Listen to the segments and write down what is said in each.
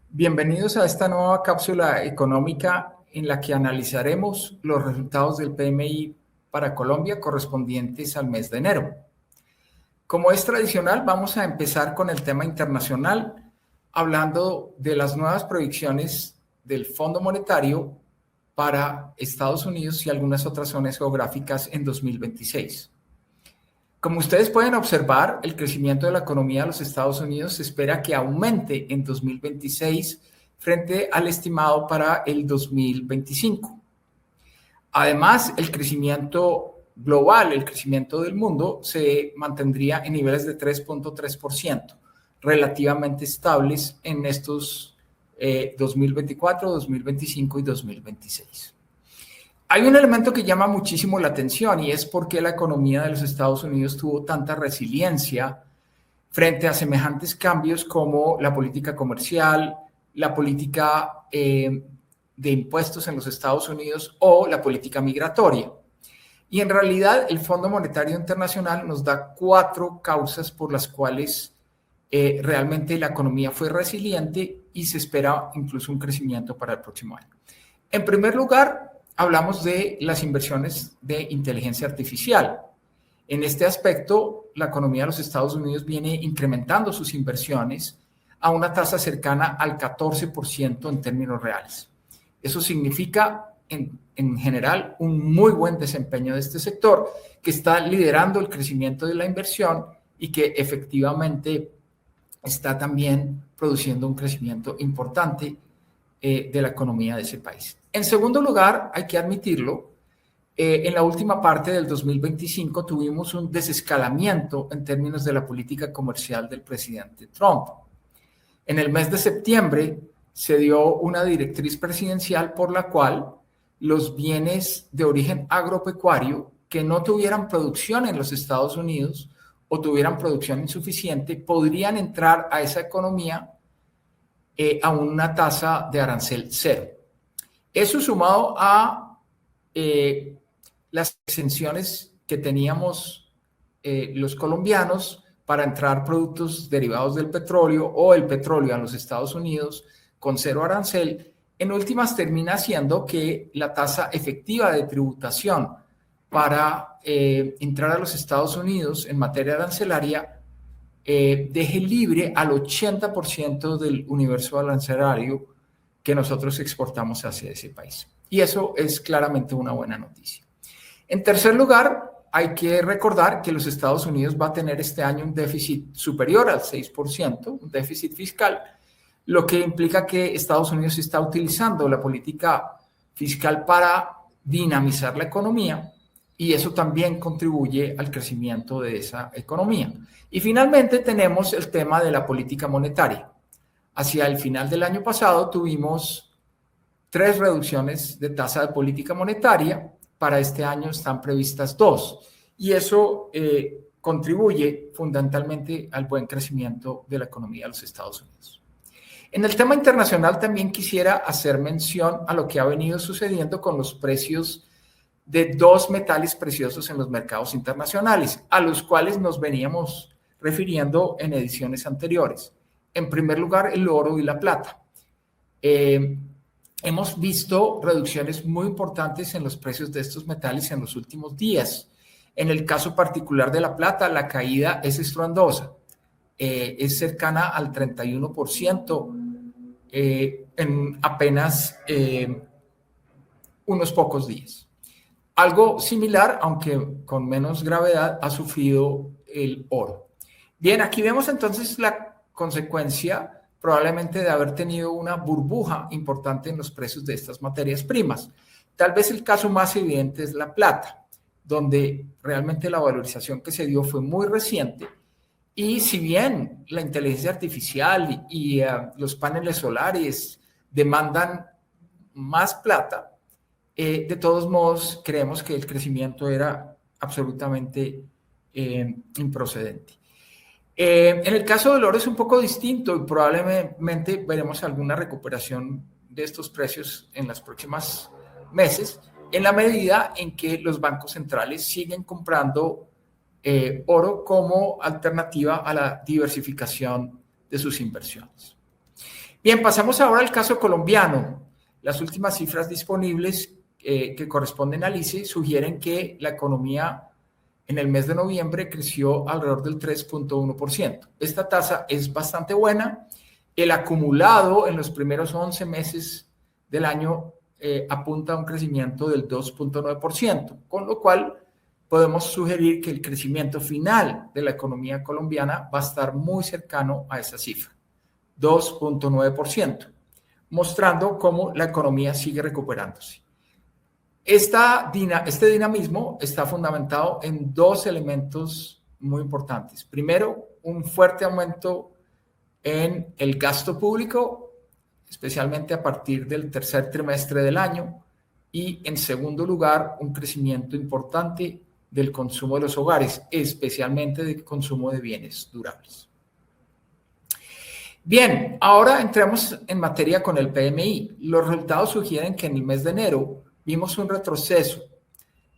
Bienvenidos a esta nueva cápsula económica en la que analizaremos los resultados del PMI para Colombia correspondientes al mes de enero. Como es tradicional, vamos a empezar con el tema internacional, hablando de las nuevas proyecciones del Fondo Monetario para Estados Unidos y algunas otras zonas geográficas en 2026. Como ustedes pueden observar, el crecimiento de la economía de los Estados Unidos se espera que aumente en 2026 frente al estimado para el 2025. Además, el crecimiento global, el crecimiento del mundo, se mantendría en niveles de 3.3%, relativamente estables en estos 2024, 2025 y 2026. Hay un elemento que llama muchísimo la atención y es por qué la economía de los Estados Unidos tuvo tanta resiliencia frente a semejantes cambios como la política comercial, la política de impuestos en los Estados Unidos o la política migratoria. Y en realidad el Fondo Monetario Internacional nos da 4 causas por las cuales realmente la economía fue resiliente y se espera incluso un crecimiento para el próximo año. En primer lugar, hablamos de las inversiones de inteligencia artificial. En este aspecto, la economía de los Estados Unidos viene incrementando sus inversiones a una tasa cercana al 14% en términos reales. Eso significa, en general, un muy buen desempeño de este sector que está liderando el crecimiento de la inversión y que efectivamente está también produciendo un crecimiento importante de la economía de ese país. En segundo lugar, hay que admitirlo, en la última parte del 2025 tuvimos un desescalamiento en términos de la política comercial del presidente Trump. En el mes de septiembre se dio una directriz presidencial por la cual los bienes de origen agropecuario que no tuvieran producción en los Estados Unidos o tuvieran producción insuficiente podrían entrar a esa economía a una tasa de arancel cero. Eso sumado a las exenciones que teníamos los colombianos para entrar productos derivados del petróleo o el petróleo a los Estados Unidos con cero arancel, en últimas termina haciendo que la tasa efectiva de tributación para entrar a los Estados Unidos en materia arancelaria deje libre al 80% del universo arancelario que nosotros exportamos hacia ese país. Y eso es claramente una buena noticia. En tercer lugar, hay que recordar que los Estados Unidos va a tener este año un déficit superior al 6%, un déficit fiscal, lo que implica que Estados Unidos está utilizando la política fiscal para dinamizar la economía y eso también contribuye al crecimiento de esa economía. Y finalmente tenemos el tema de la política monetaria. Hacia el final del año pasado tuvimos 3 reducciones de tasa de política monetaria. Para este año están previstas 2. Y eso contribuye fundamentalmente al buen crecimiento de la economía de los Estados Unidos. En el tema internacional también quisiera hacer mención a lo que ha venido sucediendo con los precios de 2 metales preciosos en los mercados internacionales, a los cuales nos veníamos refiriendo en ediciones anteriores. En primer lugar, el oro y la plata. Hemos visto reducciones muy importantes en los precios de estos metales en los últimos días. En el caso particular de la plata, la caída es estruendosa. Es cercana al 31% en apenas unos pocos días. Algo similar, aunque con menos gravedad, ha sufrido el oro. Bien, aquí vemos entonces la consecuencia probablemente de haber tenido una burbuja importante en los precios de estas materias primas. Tal vez el caso más evidente es la plata, donde realmente la valorización que se dio fue muy reciente y si bien la inteligencia artificial y los paneles solares demandan más plata, de todos modos creemos que el crecimiento era absolutamente improcedente. En el caso del oro es un poco distinto y probablemente veremos alguna recuperación de estos precios en las próximas meses, en la medida en que los bancos centrales siguen comprando oro como alternativa a la diversificación de sus inversiones. Bien, pasamos ahora al caso colombiano. Las últimas cifras disponibles que corresponden al ICE sugieren que la economía en el mes de noviembre creció alrededor del 3.1%. Esta tasa es bastante buena. El acumulado en los primeros 11 meses del año apunta a un crecimiento del 2.9%, con lo cual podemos sugerir que el crecimiento final de la economía colombiana va a estar muy cercano a esa cifra, 2.9%, mostrando cómo la economía sigue recuperándose. Este dinamismo está fundamentado en dos elementos muy importantes. Primero, un fuerte aumento en el gasto público, especialmente a partir del tercer trimestre del año. Y en segundo lugar, un crecimiento importante del consumo de los hogares, especialmente del consumo de bienes durables. Bien, ahora entremos en materia con el PMI. Los resultados sugieren que en el mes de enero vimos un retroceso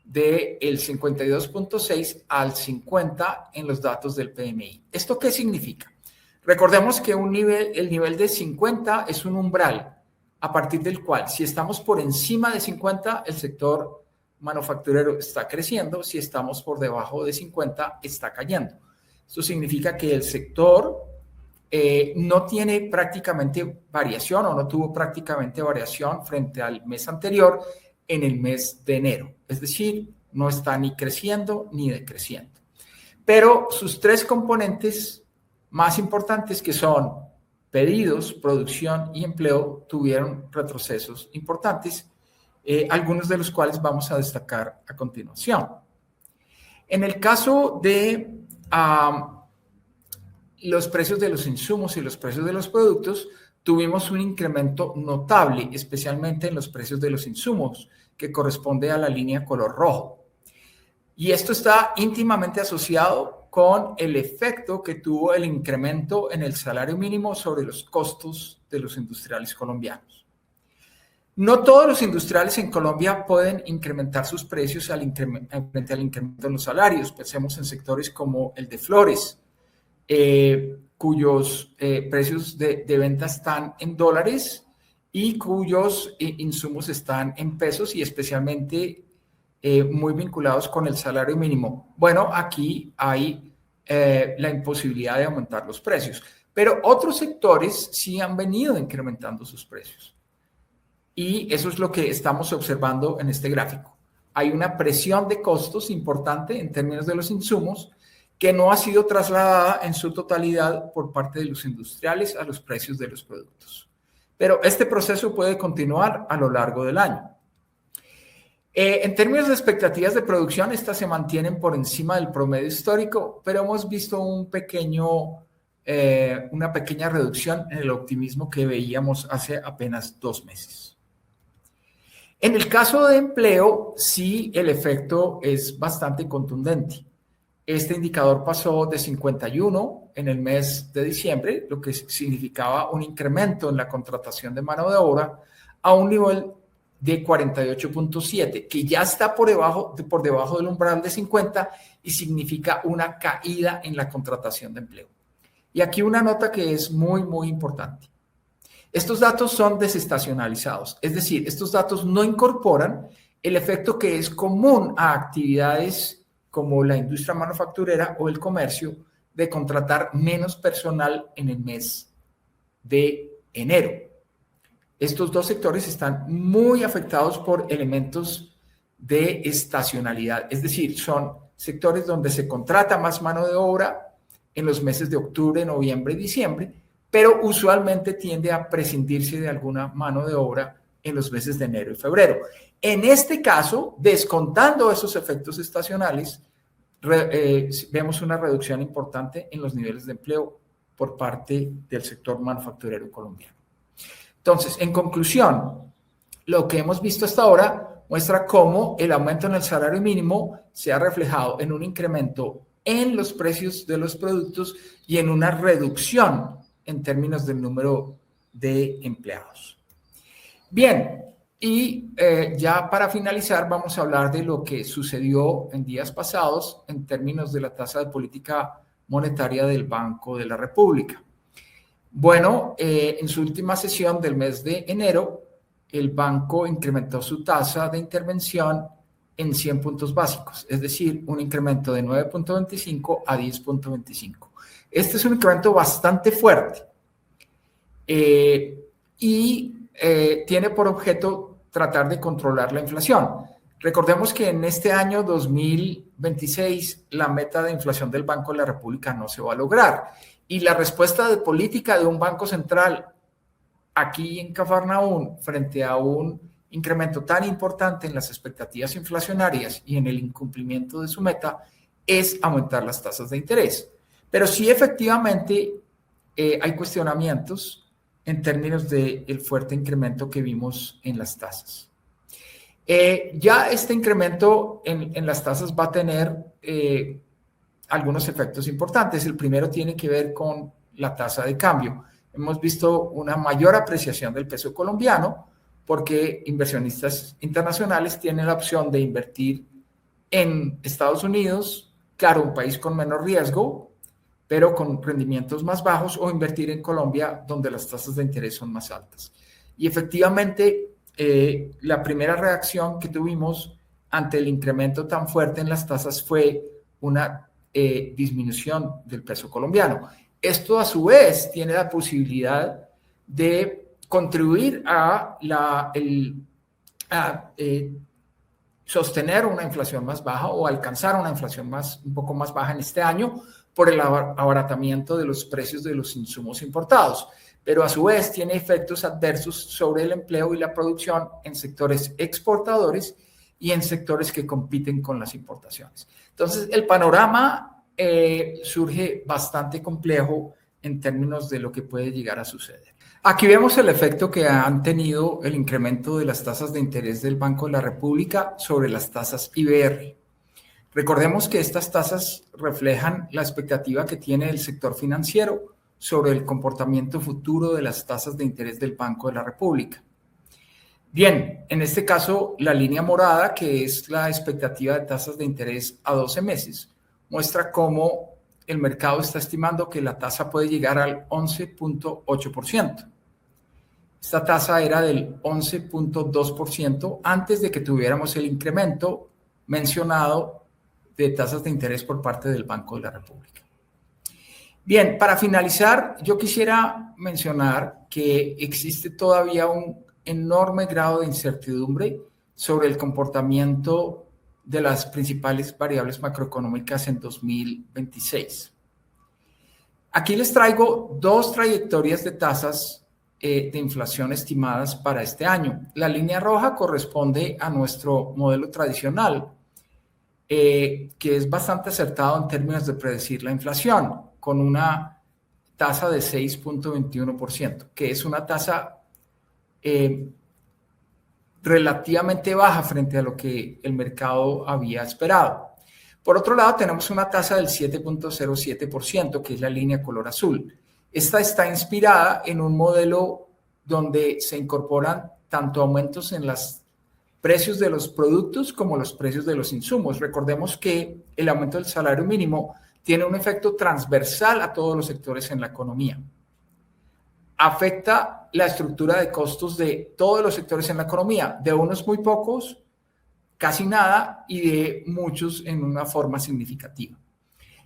del 52.6 al 50 en los datos del PMI. ¿Esto qué significa? Recordemos que el nivel de 50 es un umbral a partir del cual, si estamos por encima de 50, el sector manufacturero está creciendo, si estamos por debajo de 50, está cayendo. Esto significa que el sector no tiene prácticamente variación o no tuvo prácticamente variación frente al mes anterior en el mes de enero. Es decir, no está ni creciendo ni decreciendo. Pero sus tres componentes más importantes, que son pedidos, producción y empleo, tuvieron retrocesos importantes, algunos de los cuales vamos a destacar a continuación. En el caso de los precios de los insumos y los precios de los productos, tuvimos un incremento notable, especialmente en los precios de los insumos, que corresponde a la línea color rojo. Y esto está íntimamente asociado con el efecto que tuvo el incremento en el salario mínimo sobre los costos de los industriales colombianos. No todos los industriales en Colombia pueden incrementar sus precios frente al incremento en los salarios. Pensemos en sectores como el de flores, cuyos precios de venta están en dólares y cuyos insumos están en pesos y especialmente muy vinculados con el salario mínimo. Bueno, aquí hay la imposibilidad de aumentar los precios, pero otros sectores sí han venido incrementando sus precios. Y eso es lo que estamos observando en este gráfico. Hay una presión de costos importante en términos de los insumos que no ha sido trasladada en su totalidad por parte de los industriales a los precios de los productos. Pero este proceso puede continuar a lo largo del año. En términos de expectativas de producción, estas se mantienen por encima del promedio histórico, pero hemos visto una pequeña reducción en el optimismo que veíamos hace apenas 2 meses. En el caso de empleo, sí, el efecto es bastante contundente. Este indicador pasó de 51 en el mes de diciembre, lo que significaba un incremento en la contratación de mano de obra, a un nivel de 48.7, que ya está por debajo del umbral de 50 y significa una caída en la contratación de empleo. Y aquí una nota que es muy, muy importante. Estos datos son desestacionalizados, es decir, estos datos no incorporan el efecto que es común a actividades como la industria manufacturera o el comercio de contratar menos personal en el mes de enero. Estos dos sectores están muy afectados por elementos de estacionalidad, es decir, son sectores donde se contrata más mano de obra en los meses de octubre, noviembre y diciembre, pero usualmente tiende a prescindirse de alguna mano de obra en los meses de enero y febrero. En este caso, descontando esos efectos estacionales, vemos una reducción importante en los niveles de empleo por parte del sector manufacturero colombiano. Entonces, en conclusión, lo que hemos visto hasta ahora muestra cómo el aumento en el salario mínimo se ha reflejado en un incremento en los precios de los productos y en una reducción en términos del número de empleados. Bien, Y ya para finalizar vamos a hablar de lo que sucedió en días pasados en términos de la tasa de política monetaria del Banco de la República. Bueno, en su última sesión del mes de enero, el banco incrementó su tasa de intervención en 100 puntos básicos, es decir, un incremento de 9.25 a 10.25. Este es un incremento bastante fuerte y tiene por objeto tratar de controlar la inflación. Recordemos que en este año 2026 la meta de inflación del Banco de la República no se va a lograr y la respuesta de política de un banco central aquí en Cafarnaún frente a un incremento tan importante en las expectativas inflacionarias y en el incumplimiento de su meta es aumentar las tasas de interés. Pero sí efectivamente hay cuestionamientos en términos del fuerte incremento que vimos en las tasas. Ya este incremento en las tasas va a tener algunos efectos importantes. El primero tiene que ver con la tasa de cambio. Hemos visto una mayor apreciación del peso colombiano porque inversionistas internacionales tienen la opción de invertir en Estados Unidos, claro, un país con menor riesgo, pero con rendimientos más bajos, o invertir en Colombia, donde las tasas de interés son más altas. Y efectivamente, la primera reacción que tuvimos ante el incremento tan fuerte en las tasas fue una disminución del peso colombiano. Esto, a su vez, tiene la posibilidad de contribuir a sostener una inflación más baja o alcanzar una inflación un poco más baja en este año por el abaratamiento de los precios de los insumos importados. Pero a su vez tiene efectos adversos sobre el empleo y la producción en sectores exportadores y en sectores que compiten con las importaciones. Entonces, el panorama surge bastante complejo en términos de lo que puede llegar a suceder. Aquí vemos el efecto que han tenido el incremento de las tasas de interés del Banco de la República sobre las tasas IBR. Recordemos que estas tasas reflejan la expectativa que tiene el sector financiero sobre el comportamiento futuro de las tasas de interés del Banco de la República. Bien, en este caso, la línea morada, que es la expectativa de tasas de interés a 12 meses, muestra cómo el mercado está estimando que la tasa puede llegar al 11.8%. Esta tasa era del 11.2% antes de que tuviéramos el incremento mencionado de tasas de interés por parte del Banco de la República. Bien, para finalizar, yo quisiera mencionar que existe todavía un enorme grado de incertidumbre sobre el comportamiento de las principales variables macroeconómicas en 2026. Aquí les traigo dos trayectorias de tasas de inflación estimadas para este año. La línea roja corresponde a nuestro modelo tradicional, que es bastante acertado en términos de predecir la inflación, con una tasa de 6.21%, que es una tasa relativamente baja frente a lo que el mercado había esperado. Por otro lado, tenemos una tasa del 7.07%, que es la línea color azul. Esta está inspirada en un modelo donde se incorporan tanto aumentos en los precios de los productos como los precios de los insumos. Recordemos que el aumento del salario mínimo tiene un efecto transversal a todos los sectores en la economía. Afecta la estructura de costos de todos los sectores en la economía, de unos muy pocos, casi nada, y de muchos en una forma significativa.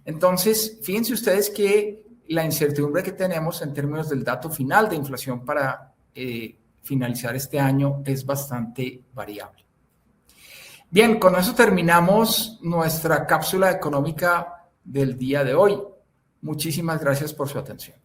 Entonces, fíjense ustedes que la incertidumbre que tenemos en términos del dato final de inflación para finalizar este año es bastante variable. Bien, con eso terminamos nuestra cápsula económica del día de hoy. Muchísimas gracias por su atención.